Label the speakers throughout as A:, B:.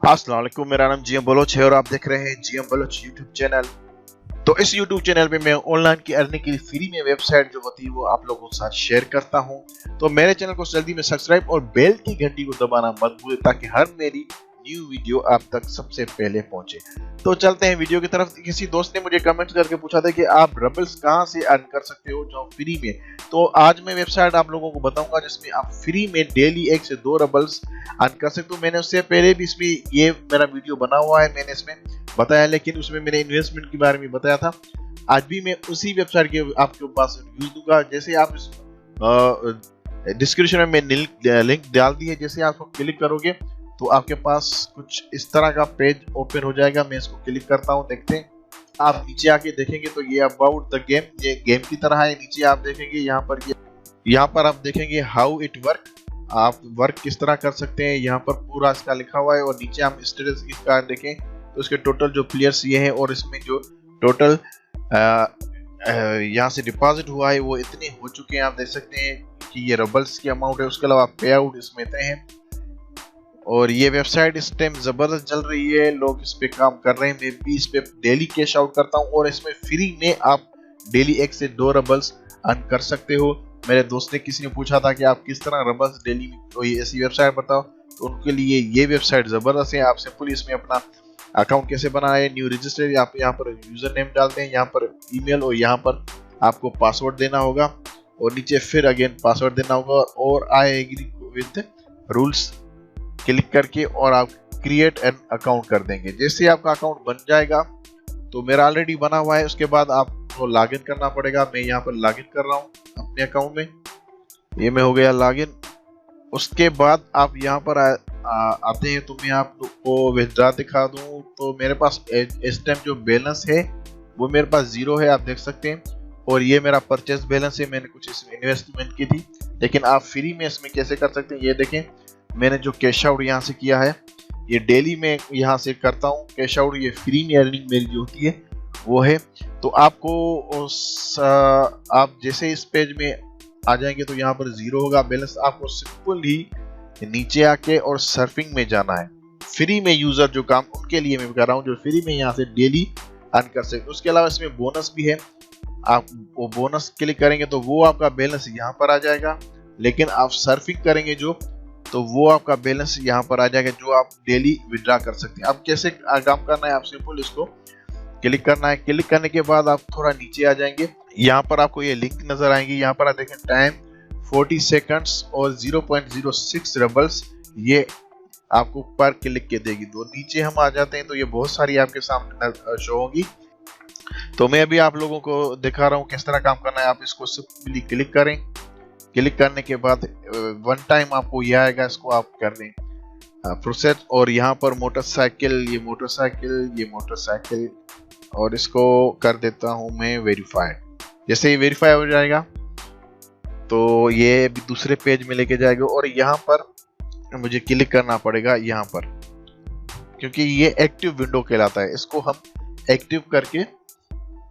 A: अस्सलाम वालेकुम, मेरा नाम जीएम बलोच है और आप देख रहे हैं जीएम बलोच यूट्यूब चैनल। तो इस यूट्यूब चैनल पे मैं ऑनलाइन की अर्निंग के लिए फ्री में वेबसाइट जो होती है वो आप लोगों के साथ शेयर करता हूं। तो मेरे चैनल को जल्दी में सब्सक्राइब और बेल की घंटी को दबाना मत भूलें ताकि हर मेरी न्यू वीडियो आप तक सबसे पहले पहुंचे। तो चलते हैं वीडियो की तरफ। किसी दोस्त ने मुझे कमेंट करके पूछा था कि आप रबल्स कहां से अर्न कर सकते हो जो फ्री में। तो आज मैं वेबसाइट आप लोगों को बताऊंगा जिसमें आप फ्री में डेली 1 से 2 रबल्स अर्न कर सकते हो। मैंने उससे पहले भी इसमें ये मेरा वीडियो बना हुआ है, मैंने इसमें बताया, लेकिन उसमें मैंने इन्वेस्टमेंट के बारे में बताया था। आज भी मैं उसी वेबसाइट के आपके पास यूज दूंगा। जैसे आप इस डिस्क्रिप्शन में मैंने लिंक डाल दी है, जैसे आप क्लिक करोगे तो आपके पास कुछ इस तरह का पेज ओपन हो जाएगा। मैं इसको क्लिक करता हूं, देखते हैं। आप नीचे आके देखेंगे तो ये अबाउट द गेम, ये गेम की तरह है। नीचे आप देखेंगे यहाँ पर आप देखेंगे हाउ इट वर्क, आप वर्क किस तरह कर सकते हैं, यहाँ पर पूरा इसका लिखा हुआ है। और नीचे हम स्टेटस इसका देखें तो इसके टोटल जो प्लेयर्स ये हैं और इसमें जो टोटल यहाँ से डिपॉजिट हुआ है वो इतने हो चुके हैं। आप देख सकते हैं कि ये रबल्स की अमाउंट है। उसके अलावा पे आउट इसमें तय है। और ये वेबसाइट इस टाइम जबरदस्त चल रही है, लोग इस पे काम कर रहे हैं। मैं भी इस पे डेली कैश आउट करता हूँ और इसमें फ्री में आप डेली 1 से 2 रबल्स अर्न कर सकते हो। मेरे दोस्त ने किसी ने पूछा था कि आप किस तरह रबल्स डेली में कोई ऐसी वेबसाइट बताओ, तो उनके लिए ये वेबसाइट जबरदस्त है। आप सिंपल इसमें अपना अकाउंट कैसे बनाए, न्यू रजिस्टर, आप यहाँ पर यूजर नेम डालते हैं, यहाँ पर ईमेल और यहाँ पर आपको पासवर्ड देना होगा और नीचे फिर अगेन पासवर्ड देना होगा और I agree with rules click करके और आप क्रिएट एन अकाउंट कर देंगे। जैसे आपका अकाउंट बन जाएगा, तो मेरा ऑलरेडी बना हुआ है, उसके बाद आपको लॉगिन करना पड़ेगा। मैं यहाँ पर लॉगिन कर रहा हूँ अपने अकाउंट में, ये मैं हो गया लॉगिन। उसके बाद आप यहाँ पर आते हैं तो मैं आपको विथड्रॉ दिखा दूँ। तो मेरे पास इस टाइम जो बैलेंस है वो मेरे पास 0 है, आप देख सकते हैं। और ये मेरा परचेस बैलेंस है, मैंने कुछ इसमें इन्वेस्टमेंट की थी। लेकिन आप फ्री में इसमें कैसे कर सकते हैं, ये देखें। मैंने जो कैश आउट यहाँ से किया है, ये डेली में यहाँ से करता हूँ कैश आउट। ये फ्री में अर्निंग मेरी जो होती है वो है। तो आपको आप जैसे इस पेज में आ जाएंगे तो यहाँ पर 0 होगा बैलेंस। आपको सिंपल ही नीचे आके और सर्फिंग में जाना है। फ्री में यूजर जो काम उनके लिए मैं कर रहा हूँ जो फ्री में यहाँ से डेली अर्न कर सकते। उसके अलावा इसमें बोनस भी है, आप वो बोनस क्लिक करेंगे तो वो आपका बैलेंस यहाँ पर आ जाएगा। लेकिन आप सर्फिंग करेंगे जो, तो वो आपका बैलेंस यहाँ पर आ जाएगा जो आप डेली विड्रॉ कर सकते हैं। अब कैसे काम करना है, आप सिंपल इसको क्लिक करना है। क्लिक करने के बाद आप थोड़ा नीचे आ जाएंगे, यहाँ पर आपको ये लिंक नजर आएंगी। यहाँ पर आप देखें टाइम 40 सेकंड्स और 0.06 रबल्स, ये आपको पर क्लिक के देगी। तो नीचे हम आ जाते हैं तो ये बहुत सारी आपके सामने शो होगी। तो मैं अभी आप लोगों को दिखा रहा हूँ किस तरह काम करना है। आप इसको सिंपली क्लिक करें, क्लिक करने के बाद वन टाइम आपको यह आएगा, इसको आप कर लें प्रोसेस। और यहाँ पर मोटरसाइकिल, ये मोटरसाइकिल, ये मोटरसाइकिल, और इसको कर देता हूँ मैं वेरीफाइड। जैसे ही वेरीफाई हो जाएगा तो ये भी दूसरे पेज में लेके जाएगा और यहाँ पर मुझे क्लिक करना पड़ेगा यहाँ पर, क्योंकि ये एक्टिव विंडो कहलाता है। इसको हम एक्टिव करके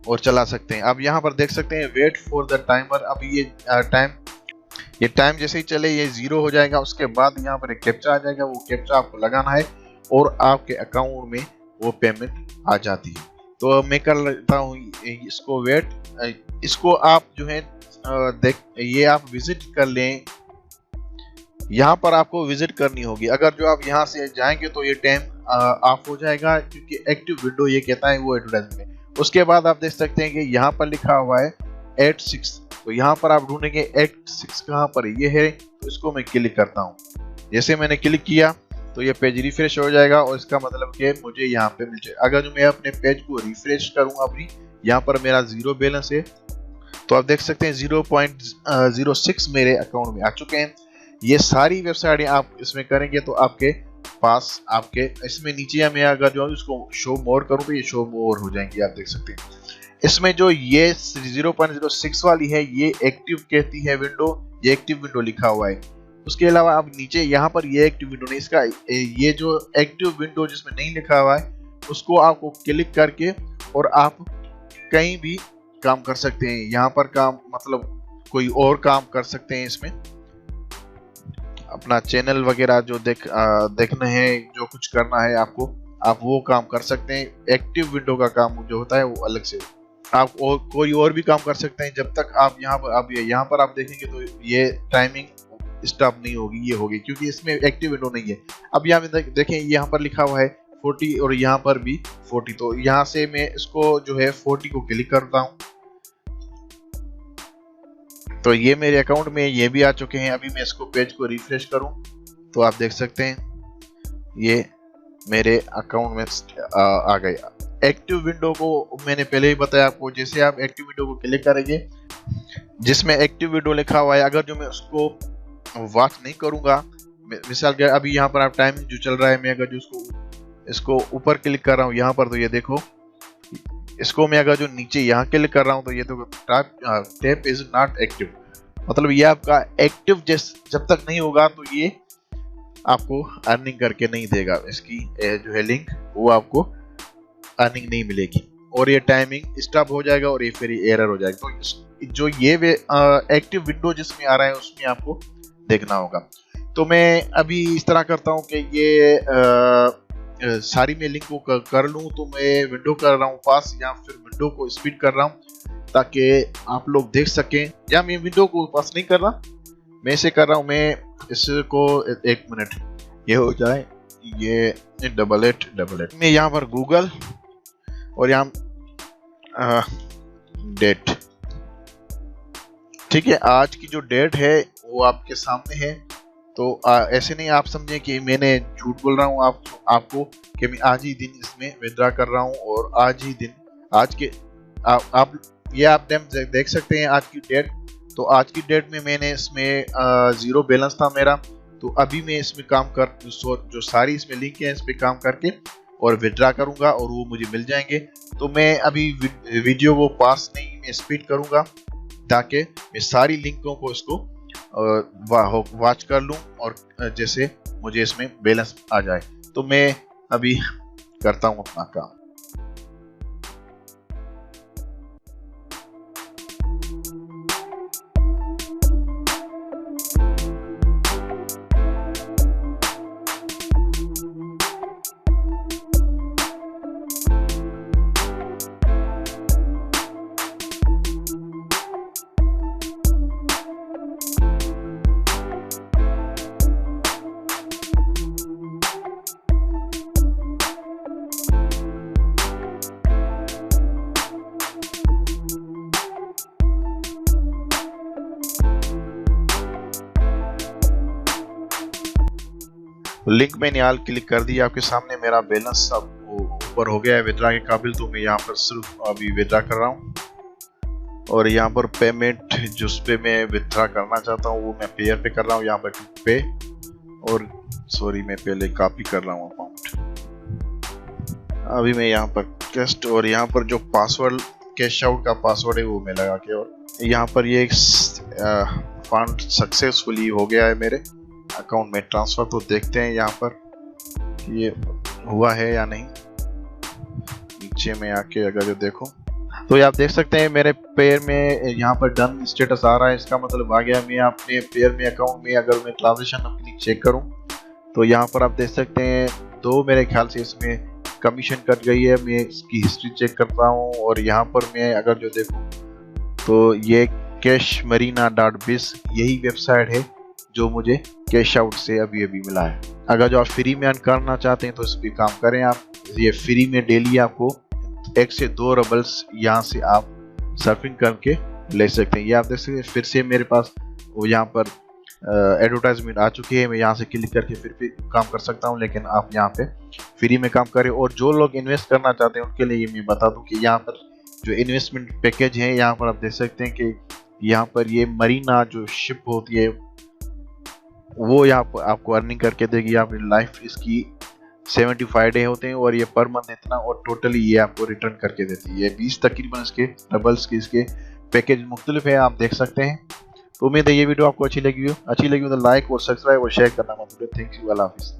A: और चला सकते हैं। अब यहाँ पर देख सकते हैं वेट फॉर द टाइमर। अब ये टाइम जैसे ही चले ये 0 हो जाएगा। उसके बाद यहाँ पर एक कैप्चा आ जाएगा, वो कैप्चा आपको लगाना है और आपके अकाउंट में वो पेमेंट आ जाती है। तो मैं कर लेता हूँ इसको वेट। इसको आप जो है ये आप विजिट कर लें, यहाँ पर आपको विजिट करनी होगी। अगर जो आप यहाँ से जाएंगे तो ये टाइम ऑफ हो जाएगा, क्योंकि एक्टिव विंडो ये कहता है वो एडवर्टाइजमेंट। उसके बाद आप देख सकते हैं कि यहाँ पर लिखा हुआ है 86, तो यहाँ पर आप ढूंढेंगे 86 कहाँ पर है, ये है। तो इसको मैं क्लिक करता हूँ। जैसे मैंने क्लिक किया तो ये पेज रिफ्रेश हो जाएगा और इसका मतलब कि मुझे यहाँ पे मिल जाए। अगर जो मैं अपने पेज को रिफ्रेश करूँ अभी, यहाँ पर मेरा 0 बैलेंस है, तो आप देख सकते हैं 0.06 मेरे अकाउंट में आ चुके हैं। ये सारी वेबसाइटें आप इसमें करेंगे तो आपके पास आपके इसमें नीचे मैं अगर जो इसको शो मोर करूँ तो ये शो मोर हो जाएंगी, आप देख सकते हैं। इसमें जो ये 0.06 वाली है ये एक्टिव कहती है विंडो, ये एक्टिव विंडो लिखा हुआ है। उसके अलावा अब नीचे यहाँ पर ये एक्टिव विंडो नहीं, इसका ये जो एक्टिव विंडो जिसमें नहीं लिखा हुआ है उसको आपको क्लिक करके और आप कहीं भी काम कर सकते हैं। यहाँ पर काम मतलब कोई और काम कर सकते हैं इसमें। अपना चैनल वगैरह जो देखना है, जो कुछ करना है आपको, आप वो काम कर सकते हैं। एक्टिव विंडो का काम जो होता है वो अलग से, आप कोई और भी काम कर सकते हैं जब तक आप यहाँ पर आप देखेंगे तो ये टाइमिंग स्टॉप नहीं होगी, ये होगी क्योंकि इसमें एक्टिव विंडो नहीं है। अब यहाँ पे देखें, यहाँ पर लिखा हुआ है 40 और यहाँ पर भी 40, तो यहाँ से मैं इसको जो है 40 को क्लिक करता हूँ तो ये मेरे अकाउंट में ये भी आ चुके हैं। अभी मैं इसको पेज को रिफ्रेश करूं तो आप देख सकते हैं ये मेरे अकाउंट में आ गया। एक्टिव विंडो को मैंने पहले ही बताया आपको, जैसे आप एक्टिव विंडो को क्लिक करेंगे जिसमें एक्टिव विंडो लिखा हुआ है, अगर जो मैं उसको वॉच नहीं करूंगा, मिसाल के अभी यहाँ पर आप टाइम जो चल रहा है, मैं अगर जो इसको ऊपर क्लिक कर रहा हूँ यहाँ पर, तो ये देखो, इसको मैं अगर जो नीचे यहाँ क्लिक कर रहा हूँ तो ये तो टैप इज नॉट एक्टिव, मतलब ये आपका एक्टिव जब तक नहीं होगा तो ये आपको अर्निंग करके नहीं देगा। इसकी जो है लिंक वो आपको अर्निंग नहीं मिलेगी और ये टाइमिंग स्टॉप हो जाएगा और ये फिर एरर हो जाएगा। तो जो ये एक्टिव विंडो जिसमें आ रहा है उसमें आपको देखना होगा। तो मैं अभी इस तरह करता हूँ कि ये सारी मैं लिंक को कर लूँ, तो मैं विंडो कर रहा हूँ पास या फिर विंडो को स्पीड कर रहा हूँ ताकि आप लोग देख सकें। या मैं विंडो को पास नहीं कर रहा, मैं इसे कर रहा हूँ, मैं इसको 1 मिनट ये हो जाए, ये 8888 मैं यहाँ पर गूगल और यहाँ डेट, ठीक है, आज की जो डेट है वो आपके सामने है। तो ऐसे नहीं आप समझें कि मैंने झूठ बोल रहा हूँ आपको कि मैं आज ही दिन इसमें विड्रॉ कर रहा हूँ और आज ही दिन, आज के आप देख सकते हैं आज की डेट। तो आज की डेट में मैंने इसमें 0 बैलेंस था मेरा, तो अभी मैं इसमें काम कर जो सारी इसमें लिंक है इस पे काम करके और विड्रॉ करूंगा और वो मुझे मिल जाएंगे। तो मैं अभी वीडियो को पास नहीं, मैं स्पीड करूंगा ताकि मैं सारी लिंकों को इसको वॉच कर लूं और जैसे मुझे इसमें बैलेंस आ जाए। तो मैं अभी करता हूं अपना काम। लिंक मैंने हाल क्लिक कर दिया, आपके सामने मेरा बैलेंस अब ऊपर हो गया है विड्रॉ के काबिल। तो मैं यहाँ पर सिर्फ अभी विड्रॉ कर रहा हूँ और यहाँ पर पेमेंट जिस पे मैं विड्रॉ करना चाहता हूँ वो मैं पेयर पे कर रहा हूँ, यहाँ पर पे, और सॉरी मैं पहले कॉपी कर रहा हूँ अमाउंट। अभी मैं यहाँ पर टेस्ट और यहाँ पर जो पासवर्ड कैश आउट का पासवर्ड है वो मैं लगा के, और यहाँ पर ये फंड सक्सेसफुली हो गया है मेरे अकाउंट में ट्रांसफर। तो देखते हैं यहाँ पर ये हुआ है या नहीं। नीचे में आके अगर जो देखो तो ये आप देख सकते हैं मेरे पेयर में यहाँ पर डन स्टेटस आ रहा है, इसका मतलब आ गया। मैं अपने पेयर में अकाउंट में अगर मैं ट्रांजेक्शन अपनी चेक करूँ तो यहाँ पर आप देख सकते हैं 2 मेरे ख्याल से इसमें कमीशन कट गई है। मैं इसकी हिस्ट्री चेक करता हूँ और यहाँ पर मैं अगर जो देखूँ तो ये cashmarina.biz यही वेबसाइट है जो मुझे कैश आउट से अभी मिला है। अगर जो आप फ्री में अर्न करना चाहते हैं तो इस पर काम करें आप। ये फ्री में डेली आपको 1 से 2 रबल्स यहाँ से आप सर्फिंग करके ले सकते हैं। ये आप देख सकते हैं फिर से मेरे पास वो यहाँ पर एडवर्टाइजमेंट आ चुकी है। मैं यहाँ से क्लिक करके फिर काम कर सकता हूँ, लेकिन आप यहाँ पे फ्री में काम करें। और जो लोग इन्वेस्ट करना चाहते हैं उनके लिए मैं बता दूँ कि यहाँ पर जो इन्वेस्टमेंट पैकेज है, यहाँ पर आप देख सकते हैं कि यहाँ पर ये मरीना जो शिप होती है वो यहाँ पर आपको अर्निंग करके देगी। आप लाइफ इसकी 75 डे होते हैं और ये पर मंथ इतना, और टोटली ये आपको रिटर्न करके देती है 20 तकरीबन इसके डबल्स के इसके पैकेज मुख्तलिफ है, आप देख सकते हैं। तो उम्मीद है ये वीडियो आपको अच्छी लगी हो तो लाइक और सब्सक्राइब और शेयर करना मत भूलिए। थैंक यू, अल्लाह हाफिज़।